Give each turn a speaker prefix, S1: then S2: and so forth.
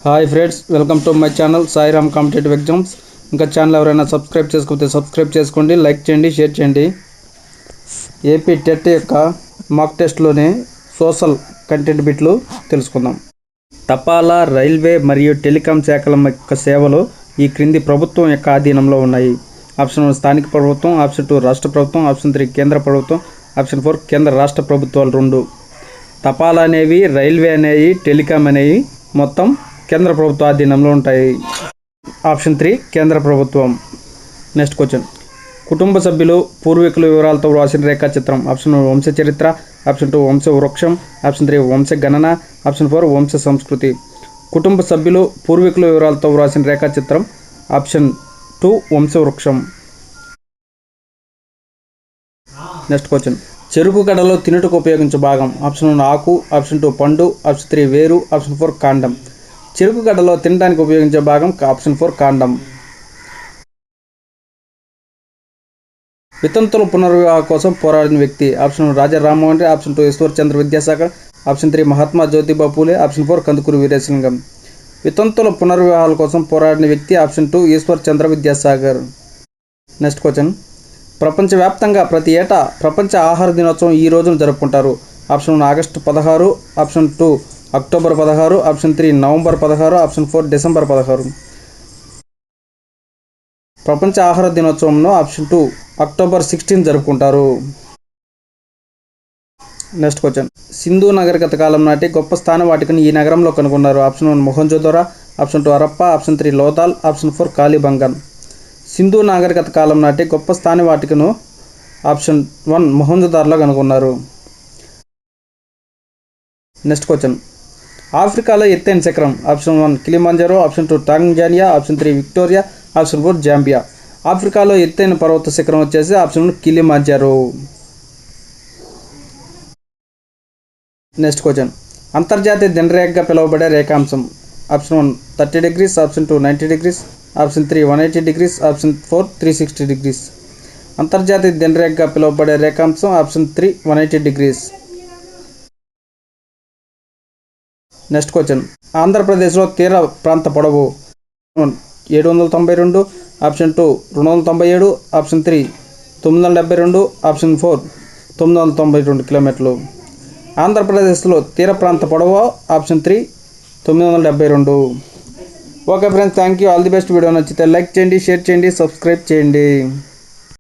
S1: Hi friends, welcome to my channel Sairam competitive exams. ఇంకా channel ఎవరైనా subscribe చేసుకోకపోతే subscribe చేసుకోండి, లైక్ చేయండి, షేర్ చేయండి. ఏపీ టెట్ యొక్క మాక్ టెస్ట్లోని సోషల్ కంటెంట్ బిట్లు తెలుసుకుందాం. తపాలా, రైల్వే మరియు టెలికాం శాఖల యొక్క సేవలు ఈ క్రింది ప్రభుత్వం యొక్క ఆధీనంలో ఉన్నాయి. ఆప్షన్ 1 స్థానిక ప్రభుత్వం, ఆప్షన్ 2 రాష్ట్ర ప్రభుత్వం, ఆప్షన్ 3 కేంద్ర ప్రభుత్వం, ఆప్షన్ 4 కేంద్ర రాష్ట్ర ప్రభుత్వాలు 2. తపాలా అనేవి, రైల్వే అనేవి, టెలికాం అనేవి మొత్తం కేంద్ర ప్రభుత్వ ఆధీనంలో ఉంటాయి. ఆప్షన్ 3 కేంద్ర ప్రభుత్వం. Next question. కుటుంబ సభ్యులు పూర్వీకుల వివరాలతో వ్రాసిన రేఖాచిత్రం. ఆప్షన్ 1 వంశ చరిత్ర, ఆప్షన్ 2 వంశ వృక్షం, ఆప్షన్ 3 వంశ గణన, ఆప్షన్ 4 వంశ సంస్కృతి. కుటుంబ సభ్యులు పూర్వీకుల వివరాలతో వ్రాసిన రేఖాచిత్రం. ఆప్షన్ 2 వంశ వృక్షం. Next question. చెరుకు గడలో తినుటకు ఉపయోగించే భాగం. ఆప్షన్ 1 ఆకు, ఆప్షన్ 2 పండు, ఆప్షన్ 3 వేరు, ఆప్షన్ 4 కాండం. చెరుకు గడ్డలో తినడానికి ఉపయోగించే భాగం ఆప్షన్ 4 కాండం. వితంతుల పునర్వివాహం కోసం పోరాడిన వ్యక్తి. Option 1 Raja Rammohan Roy, option 2 Ishwar Chandra Vidyasagar, option 3 Mahatma Jyotiba Phule, option 4 Kandukuri Veeresalingam. వితంతుల పునర్వివాహాల కోసం పోరాడిన వ్యక్తి option 2 Ishwar Chandra Vidyasagar. Next question. ప్రపంచవ్యాప్తంగా ప్రతి ఏటా ప్రపంచ ఆహార దినోత్సవం ఈ రోజున జరుపుకుంటారు. Option 1 August 16, option 2 October 16, option 3 November 16, option 4 December 16. ప్రపంచ ఆహార దినోత్సవంలో ఆప్షన్ 2 అక్టోబర్ 16 జరుపుకుంటారు. Next question. సింధు నాగరికత కాలం నాటి గొప్ప స్థాన వాటికను ఈ నగరంలో కనుగొన్నారు. Option 1 Mohenjodaro, option 2 Harappa, option 3 Lothal, option 4 Kalibangan. Sindhu నాగరికత కాలం నాటి గొప్ప స్థాన వాటికను ఆప్షన్ 1 మొహంజోదరోలో కనుగొన్నారు. Next question. ఆఫ్రికాలో ఎత్తైన శిఖరం. Option 1 Kilimanjaro, option 2 Tanzania, option 3 Victoria, option 4 Zambia. ఆఫ్రికాలో ఎత్తైన పర్వత శిఖరం వచ్చేసి ఆప్షన్ 1 కిలిమంజారో. Next question. అంతర్జాతీయ దినరేఖగా పిలువబడే రేఖాంశం. Option 1 30 degrees, option 2 90 degrees, option 3 180 degrees, option 4 360 degrees. అంతర్జాతీయ దినరేఖగా పిలువబడే రేఖాంశం ఆప్షన్ 3 180 degrees. Next question. ఆంధ్రప్రదేశ్లో తీర ప్రాంత పొడవు. 792, ఆప్షన్ 2 297, ఆప్షన్ 3 972, ఆప్షన్ 4 992 కిలోమీటర్లు. ఆంధ్రప్రదేశ్లో తీర ప్రాంత పొడవు option 3 972. Okay friends, thank you. All the best. Video నచ్చితే లైక్ చేయండి, షేర్ చేయండి, సబ్స్క్రైబ్ చేయండి.